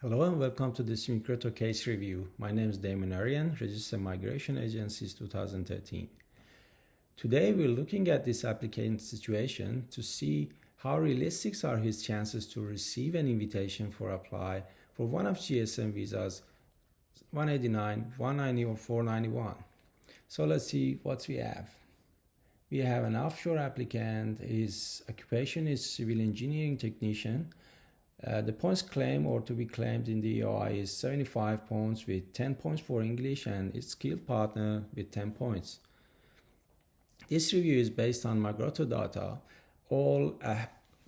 Hello and welcome to this Migroto case review. My name is Damon Aryan, registered migration agent since 2013. Today we're looking at this applicant situation to see how realistic are his chances to receive an invitation for apply for one of GSM visas 189, 190 or 491. So let's see what we have. We have an offshore applicant. His occupation is civil engineering technician. The points claimed or to be claimed in the EOI is 75 points with 10 points for English and its skilled partner with 10 points. This review is based on Migroto data, all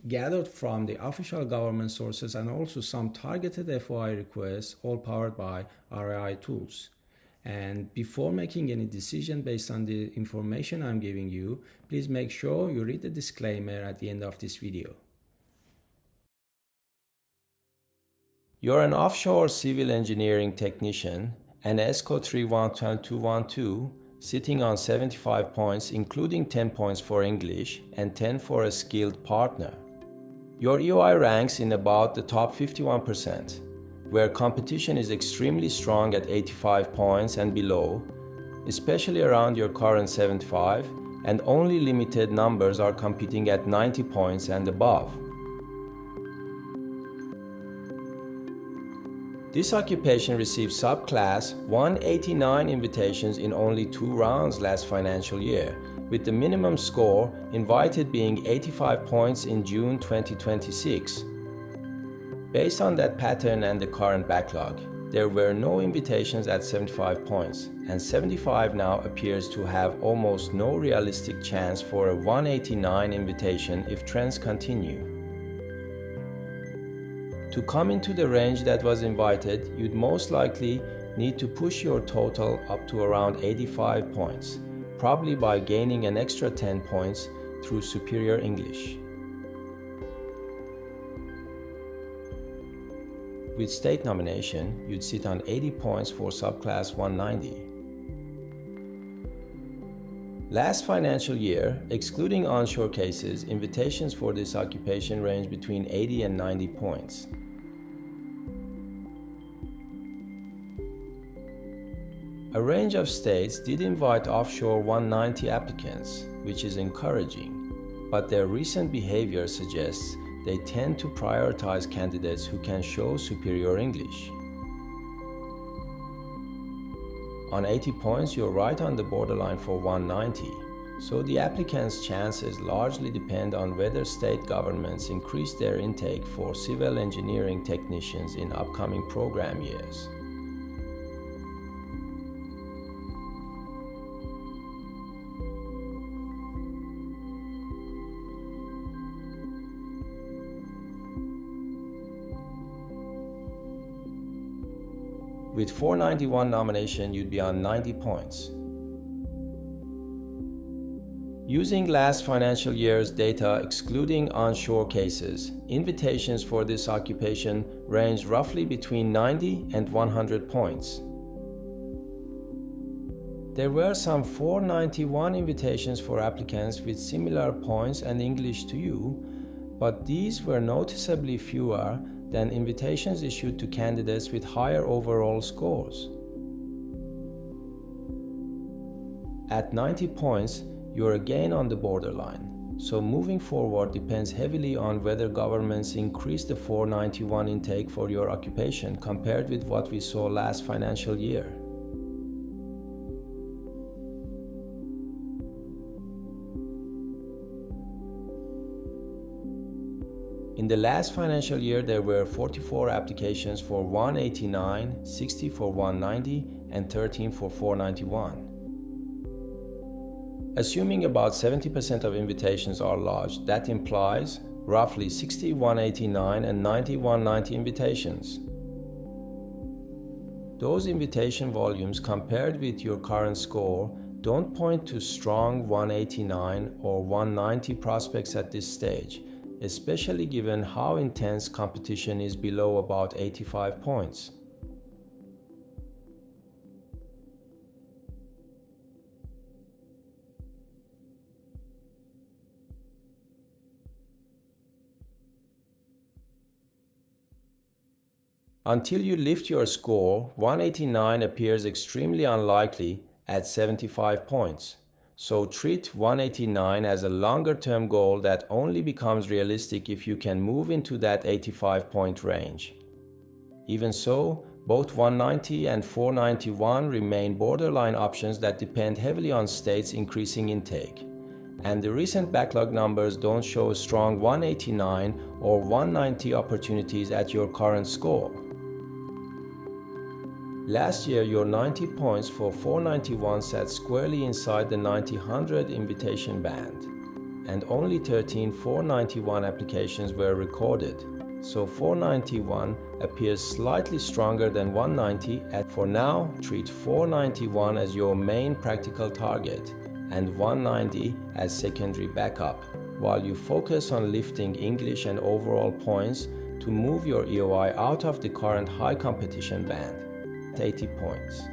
gathered from the official government sources and also some targeted FOI requests, all powered by RAI tools. And before making any decision based on the information I'm giving you, please make sure you read the disclaimer at the end of this video. You're an offshore civil engineering technician, an ANZSCO 31212, sitting on 75 points, including 10 points for English and 10 for a skilled partner. Your EOI ranks in about the top 51%, where competition is extremely strong at 85 points and below, especially around your current 75, and only limited numbers are competing at 90 points and above. This occupation received subclass 189 invitations in only 2 rounds last financial year, with the minimum score invited being 85 points in June 2026. Based on that pattern and the current backlog, there were no invitations at 75 points, and 75 now appears to have almost no realistic chance for a 189 invitation if trends continue. To come into the range that was invited, you'd most likely need to push your total up to around 85 points, probably by gaining an extra 10 points through superior English. With state nomination, you'd sit on 80 points for subclass 190. Last financial year, excluding onshore cases, invitations for this occupation range between 80 and 90 points. A range of states did invite offshore 190 applicants, which is encouraging, but their recent behavior suggests they tend to prioritize candidates who can show superior English. On 80 points, you're right on the borderline for 190, so the applicants' chances largely depend on whether state governments increase their intake for civil engineering technicians in upcoming program years. With 491 nomination, you'd be on 90 points. Using last financial year's data excluding onshore cases, invitations for this occupation range roughly between 90 and 100 points. There were some 491 invitations for applicants with similar points and English to you, but these were noticeably fewer than invitations issued to candidates with higher overall scores. At 90 points, you're again on the borderline, so moving forward depends heavily on whether governments increase the 491 intake for your occupation compared with what we saw last financial year. In the last financial year, there were 44 applications for 189, 60 for 190, and 13 for 491. Assuming about 70% of invitations are lodged, that implies roughly 60 189 and 90 190 invitations. Those invitation volumes compared with your current score don't point to strong 189 or 190 prospects at this stage, especially given how intense competition is below about 85 points. Until you lift your score, 189 appears extremely unlikely at 75 points. So treat 189 as a longer-term goal that only becomes realistic if you can move into that 85-point range. Even so, both 190 and 491 remain borderline options that depend heavily on states increasing intake. And the recent backlog numbers don't show strong 189 or 190 opportunities at your current score. Last year, your 90 points for 491 sat squarely inside the 90-100 invitation band, and only 13 491 applications were recorded. So 491 appears slightly stronger than 190, and for now, treat 491 as your main practical target and 190 as secondary backup, while you focus on lifting English and overall points to move your EOI out of the current high competition band, 80 points.